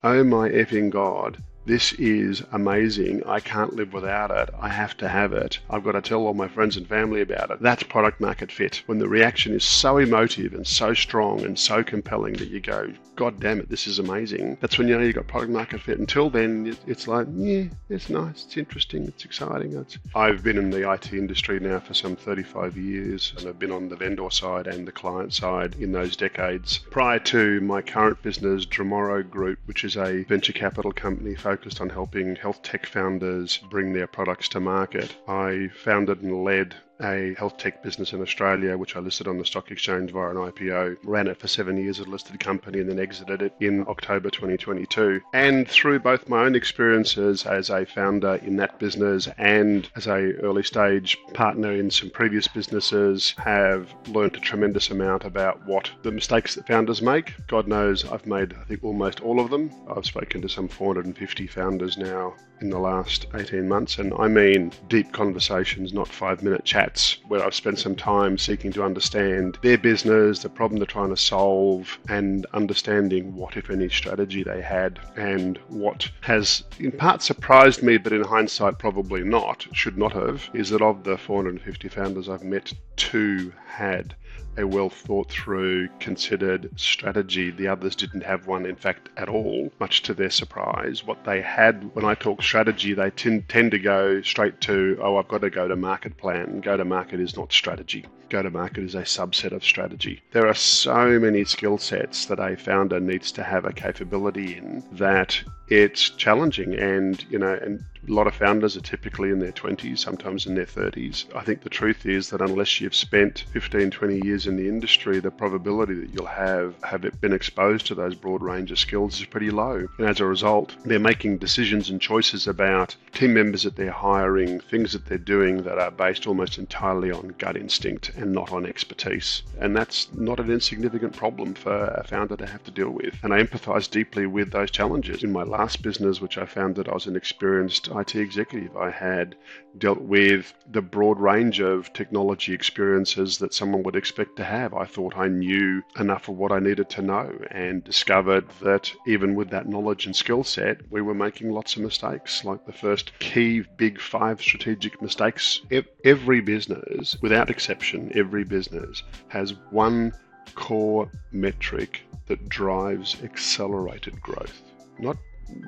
oh my effing God, this is amazing. I can't live without it. I have to have it. I've got to tell all my friends and family about it. That's product market fit. When the reaction is so emotive and so strong and so compelling that you go, God damn it, this is amazing. That's when you know you've got product market fit. Until then, it's like, yeah, it's nice, it's interesting, it's exciting. I've been in the IT industry now for some 35 years, and I've been on the vendor side and the client side in those decades. Prior to my current business, Dreamoro Group, which is a venture capital company focused on helping health tech founders bring their products to market, I founded and led a health tech business in Australia, which I listed on the stock exchange via an IPO, ran it for 7 years as a listed company, and then exited it in October 2022. And through both my own experiences as a founder in that business and as a early stage partner in some previous businesses, have learned a tremendous amount about what the mistakes that founders make. God knows I've made, I think, almost all of them. I've spoken to some 450 founders now in the last 18 months, and I mean deep conversations, not 5-minute chats, where I've spent some time seeking to understand their business, the problem they're trying to solve, and understanding what, if any, strategy they had. And what has in part surprised me, but in hindsight probably not, should not have, is that of the 450 founders I've met, 2 had a well thought through, considered strategy. The others didn't have one, in fact, at all, much to their surprise. What they had, when I talk strategy, they tend to go straight to, oh, I've got a go-to-market plan. Go-to-market is not strategy. Go-to-market is a subset of strategy. There are so many skill sets that a founder needs to have a capability in that it's challenging. And a lot of founders are typically in their 20s, sometimes in their 30s. I think the truth is that unless you've spent 15, 20 years in the industry, the probability that you'll have it been exposed to those broad range of skills is pretty low. And as a result, they're making decisions and choices about team members that they're hiring, things that they're doing that are based almost entirely on gut instinct and not on expertise. And that's not an insignificant problem for a founder to have to deal with. And I empathize deeply with those challenges. In my last business, which I founded, I was an experienced IT executive. I had dealt with the broad range of technology experiences that someone would expect to have. I thought I knew enough of what I needed to know, and discovered that even with that knowledge and skill set, we were making lots of mistakes. Like the first key big 5 strategic mistakes. Every business, without exception, every business has one core metric that drives accelerated growth. Not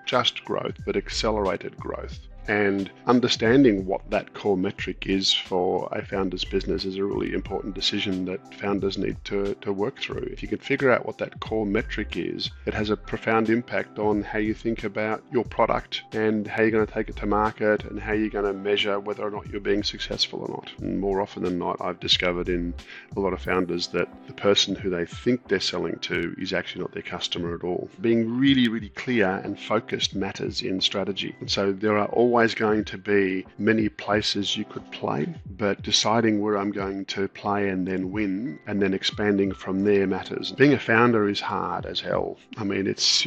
just growth, but accelerated growth. And understanding what that core metric is for a founder's business is a really important decision that founders need to work through. If you can figure out what that core metric is, it has a profound impact on how you think about your product and how you're going to take it to market and how you're going to measure whether or not you're being successful or not. And more often than not, I've discovered in a lot of founders that the person who they think they're selling to is actually not their customer at all. Being really, really clear and focused matters in strategy. And so there are always going to be many places you could play, but deciding where I'm going to play and then win and then expanding from there matters. Being a founder is hard as hell. I mean, it's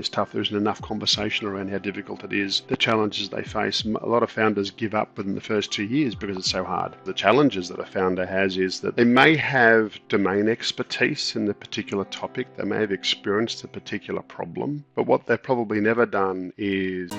tough. There isn't enough conversation around how difficult it is, the challenges they face. A lot of founders give up within the first 2 years because it's so hard. The challenges that a founder has is that they may have domain expertise in the particular topic. They may have experienced a particular problem, but what they've probably never done is